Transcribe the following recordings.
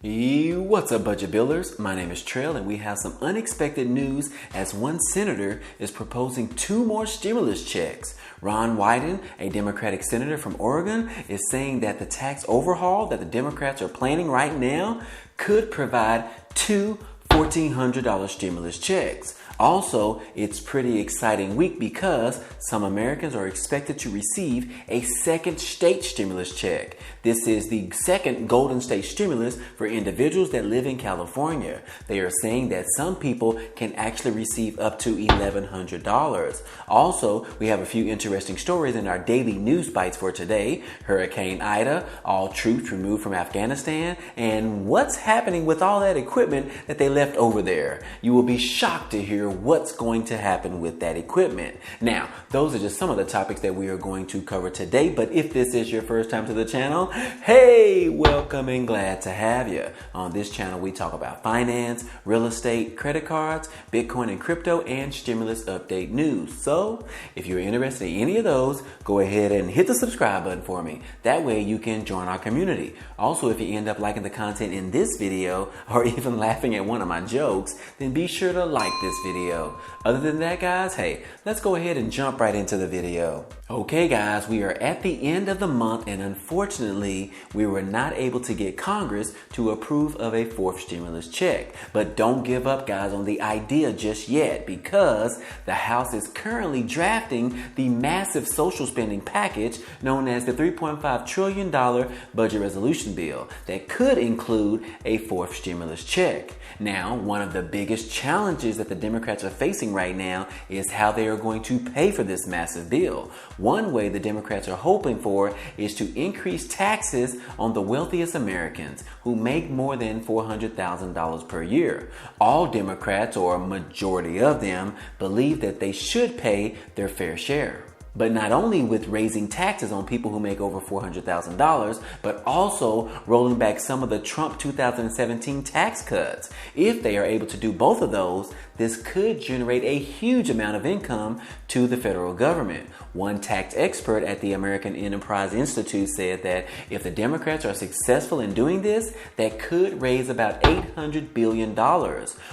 What's up, budget builders? My name is Trail, and we have some unexpected news as one senator is proposing 2 more stimulus checks. Ron Wyden, a Democratic senator from Oregon, is saying that the tax overhaul that the Democrats are planning right now could provide 2 $1,400 stimulus checks. Also, it's pretty exciting week because some Americans are expected to receive a second state stimulus check. This is the second Golden State stimulus for individuals that live in California. They are saying that some people can actually receive up to $1,100. Also, we have a few interesting stories in our daily news bites for today. Hurricane Ida, all troops removed from Afghanistan, and what's happening with all that equipment that they left over there. You will be shocked to hear what's going to happen with that equipment. Now, those are just some of the topics that we are going to cover today, but if this is your first time to the channel, hey, welcome and glad to have you. On this channel, we talk about finance, real estate, credit cards, Bitcoin and crypto, and stimulus update news. So, if you're interested in any of those, go ahead and hit the subscribe button for me. That way you can join our community. Also, if you end up liking the content in this video or even laughing at one of my jokes, then be sure to like this video. Other than that, guys, hey, let's go ahead and jump right into the video. Okay, guys, we are at the end of the month, and unfortunately, we were not able to get Congress to approve of a 4th stimulus check. But don't give up, guys, on the idea just yet, because the House is currently drafting the massive social spending package known as the $3.5 trillion budget resolution bill that could include a 4th stimulus check. Now, one of the biggest challenges that the Democrats are facing right now is how they are going to pay for this massive bill. One way the Democrats are hoping for is to increase taxes on the wealthiest Americans who make more than $400,000 per year. All Democrats, or a majority of them, believe that they should pay their fair share. But not only with raising taxes on people who make over $400,000, but also rolling back some of the Trump 2017 tax cuts. If they are able to do both of those, this could generate a huge amount of income to the federal government. One tax expert at the American Enterprise Institute said that if the Democrats are successful in doing this, that could raise about $800 billion,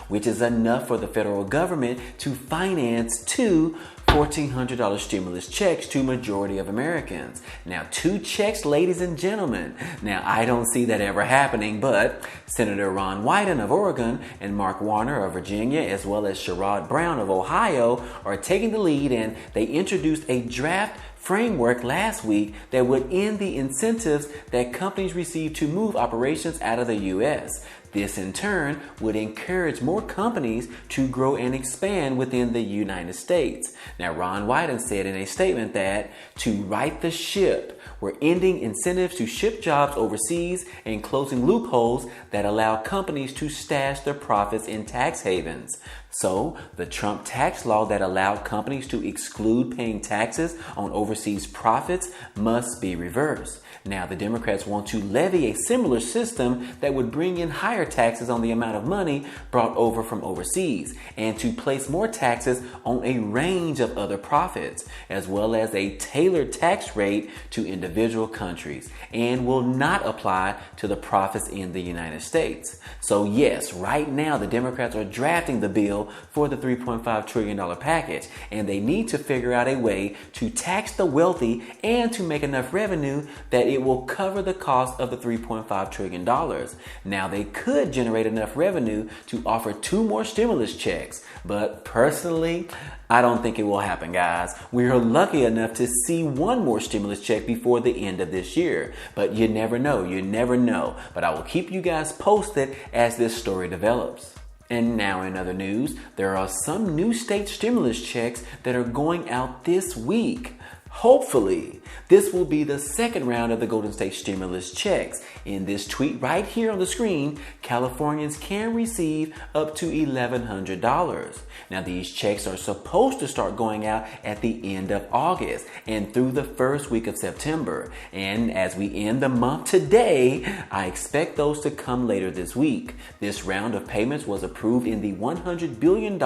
which is enough for the federal government to finance 2 $1,400 stimulus checks to majority of Americans. Now, 2 checks, ladies and gentlemen. Now, I don't see that ever happening, but Senator Ron Wyden of Oregon and Mark Warner of Virginia, as well as Sherrod Brown of Ohio, are taking the lead, and they introduced a draft framework last week that would end the incentives that companies receive to move operations out of the U.S. This in turn would encourage more companies to grow and expand within the United States. Now, Ron Wyden said in a statement that to right the ship, we're ending incentives to ship jobs overseas and closing loopholes that allow companies to stash their profits in tax havens. So, the Trump tax law that allowed companies to exclude paying taxes on overseas profits must be reversed. Now, the Democrats want to levy a similar system that would bring in higher taxes on the amount of money brought over from overseas, and to place more taxes on a range of other profits, as well as a tailored tax rate to individual countries, and will not apply to the profits in the United States. So yes, right now the Democrats are drafting the bill for the $3.5 trillion package, and they need to figure out a way to tax the wealthy and to make enough revenue that it will cover the cost of the $3.5 trillion. Now, they could generate enough revenue to offer 2 more stimulus checks, but personally, I don't think it will happen, guys. We are lucky enough to see 1 more stimulus check before the end of this year, but you never know, But I will keep you guys posted as this story develops. And now in other news, there are some new state stimulus checks that are going out this week. Hopefully, this will be the second round of the Golden State stimulus checks. In this tweet right here on the screen, Californians can receive up to $1,100. Now, these checks are supposed to start going out at the end of August and through the first week of September. And as we end the month today, I expect those to come later this week. This round of payments was approved in the $100 billion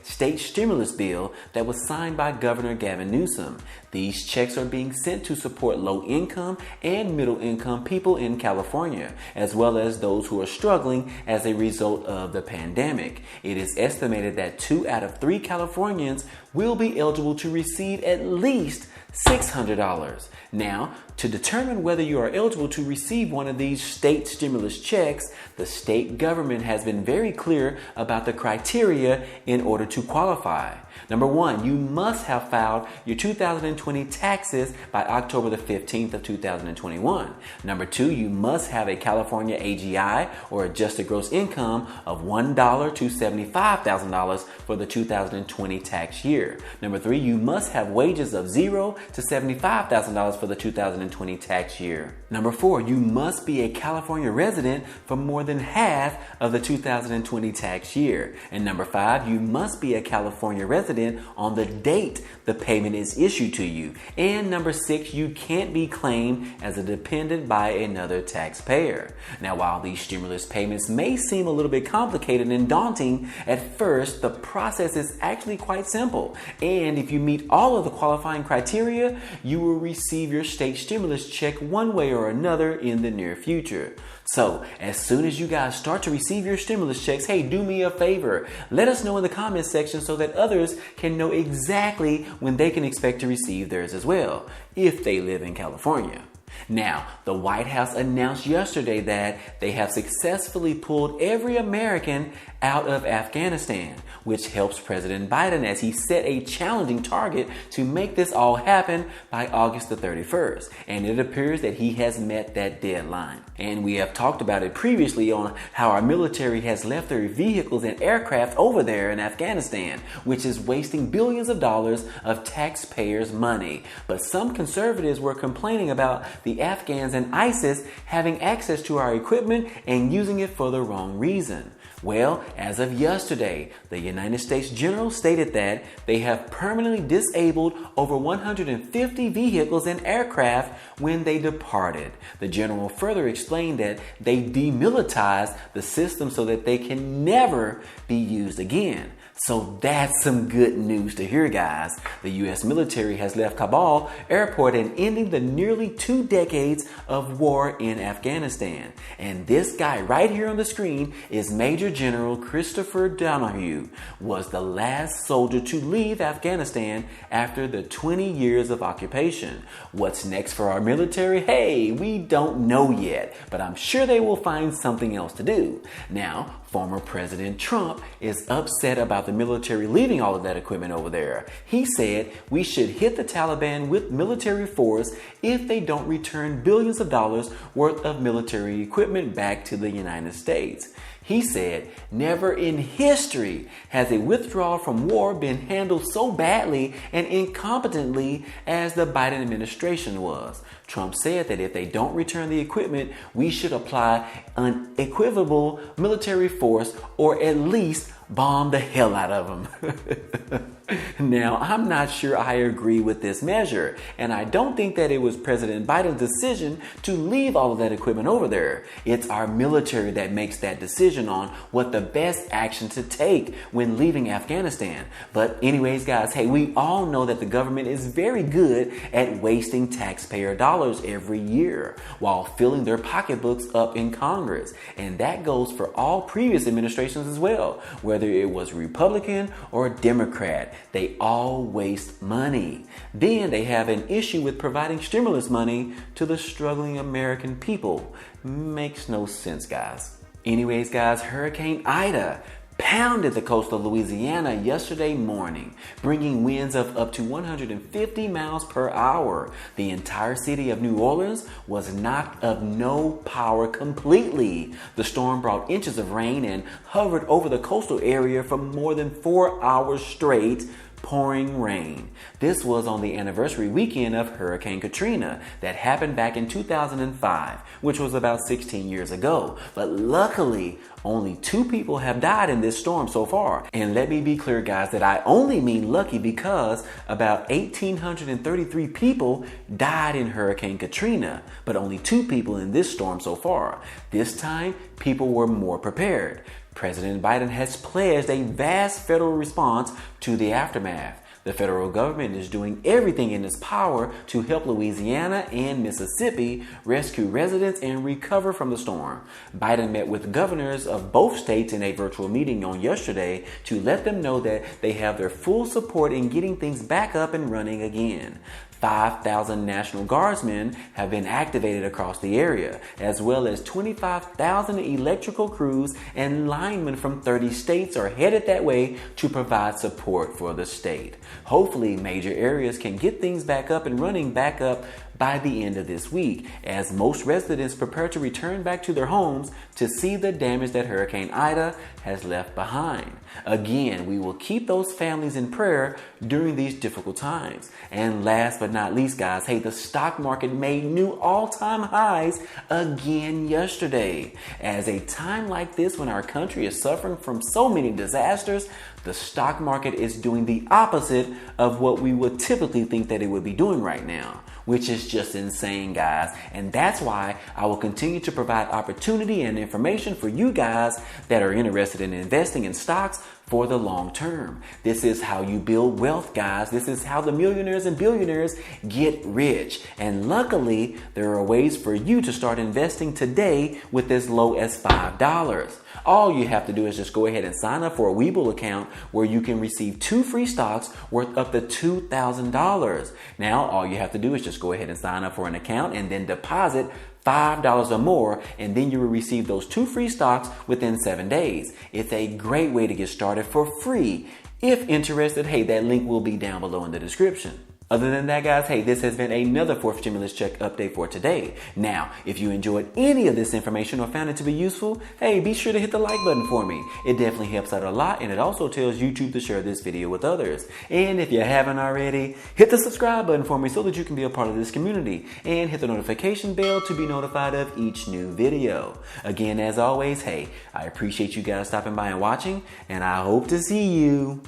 state stimulus bill that was signed by Governor Gavin Newsom. These checks are being sent to support low-income and middle-income people in California California, as well as those who are struggling as a result of the pandemic. It is estimated that 2 out of 3 Californians will be eligible to receive at least $600. Now, to determine whether you are eligible to receive one of these state stimulus checks, the state government has been very clear about the criteria in order to qualify. Number 1, you must have filed your 2020 taxes by October the 15th of 2021. Number 2, you must have a California AGI or adjusted gross income of $1 to $75,000 for the 2020 tax year. Number 3, you must have wages of $0 to $75,000 for the 2020 tax year. Number 4, you must be a California resident for more than half of the 2020 tax year. And number 5, you must be a California resident on the date the payment is issued to you. And number 6, you can't be claimed as a dependent by another taxpayer. Now, while these stimulus payments may seem a little bit complicated and daunting at first, the process is actually quite simple. And if you meet all of the qualifying criteria, you will receive your state stimulus check one way or another in the near future. So, as soon as you guys start to receive your stimulus checks, hey, do me a favor. Let us know in the comments section so that others can know exactly when they can expect to receive theirs as well, if they live in California. Now, the White House announced yesterday that they have successfully pulled every American out of Afghanistan, which helps President Biden as he set a challenging target to make this all happen by August the 31st. And it appears that he has met that deadline. And we have talked about it previously on how our military has left their vehicles and aircraft over there in Afghanistan, which is wasting billions of dollars of taxpayers' money. But some conservatives were complaining about the Afghans and ISIS having access to our equipment and using it for the wrong reason. Well, as of yesterday, the United States General stated that they have permanently disabled over 150 vehicles and aircraft when they departed. The General further explained that they demilitarized the system so that they can never be used again. So that's some good news to hear, guys. The U.S. military has left Kabul airport and ending the nearly 2 decades of war in Afghanistan. And this guy right here on the screen is Major General Christopher Donahue, was the last soldier to leave Afghanistan after the 20 years of occupation. What's next for our military? Hey, we don't know yet, but I'm sure they will find something else to do. Now, former President Trump is upset about the military leaving all of that equipment over there. He said we should hit the Taliban with military force if they don't return billions of dollars worth of military equipment back to the United States. He said, never in history has a withdrawal from war been handled so badly and incompetently as the Biden administration was. Trump said that if they don't return the equipment, we should apply unequivocal military force or at least bomb the hell out of them. Now, I'm not sure I agree with this measure, and I don't think that it was President Biden's decision to leave all of that equipment over there. It's our military that makes that decision on what the best action to take when leaving Afghanistan. But anyways, guys, hey, we all know that the government is very good at wasting taxpayer dollars every year while filling their pocketbooks up in Congress. And that goes for all previous administrations as well, whether it was Republican or Democrat. They all waste money. Then they have an issue with providing stimulus money to the struggling American people. Makes no sense, guys. Anyways, guys, Hurricane Ida pounded the coast of Louisiana yesterday morning, bringing winds of up to 150 miles per hour. The entire city of New Orleans was knocked of no power completely. The storm brought inches of rain and hovered over the coastal area for more than 4 hours straight, pouring rain. This was on the anniversary weekend of Hurricane Katrina that happened back in 2005, which was about 16 years ago. But luckily, only 2 people have died in this storm so far. And let me be clear, guys, that I only mean lucky because about 1,833 people died in Hurricane Katrina, but only 2 people in this storm so far. This time, people were more prepared. President Biden has pledged a vast federal response to the aftermath. The federal government is doing everything in its power to help Louisiana and Mississippi rescue residents and recover from the storm. Biden met with governors of both states in a virtual meeting on yesterday to let them know that they have their full support in getting things back up and running again. 5,000 National Guardsmen have been activated across the area, as well as 25,000 electrical crews and linemen from 30 states are headed that way to provide support for the state. Hopefully, major areas can get things back up and running back up by the end of this week, as most residents prepare to return back to their homes to see the damage that Hurricane Ida has left behind. Again, we will keep those families in prayer during these difficult times. And last but not least, guys, the stock market made new all-time highs again yesterday. As a time like this, when our country is suffering from so many disasters, the stock market is doing the opposite of what we would typically think that it would be doing right now, which is just insane, guys. And that's why I will continue to provide opportunity and information for you guys that are interested in investing in stocks for the long term. This is how you build wealth, guys. This is how the millionaires and billionaires get rich. And luckily, there are ways for you to start investing today with as low as $5. All you have to do is just go ahead and sign up for a Webull account where you can receive 2 free stocks worth up to $2,000. Now, all you have to do is just go ahead and sign up for an account and then deposit $5 or more, and then you will receive those 2 free stocks within 7 days. It's a great way to get started for free. If interested, that link will be down below in the description. Other than that, guys, this has been another 4th stimulus check update for today. Now, if you enjoyed any of this information or found it to be useful, be sure to hit the like button for me. It definitely helps out a lot, and it also tells YouTube to share this video with others. And if you haven't already, hit the subscribe button for me so that you can be a part of this community, and hit the notification bell to be notified of each new video. Again, as always, I appreciate you guys stopping by and watching, and I hope to see you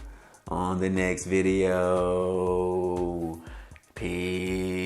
on the next video. Peace.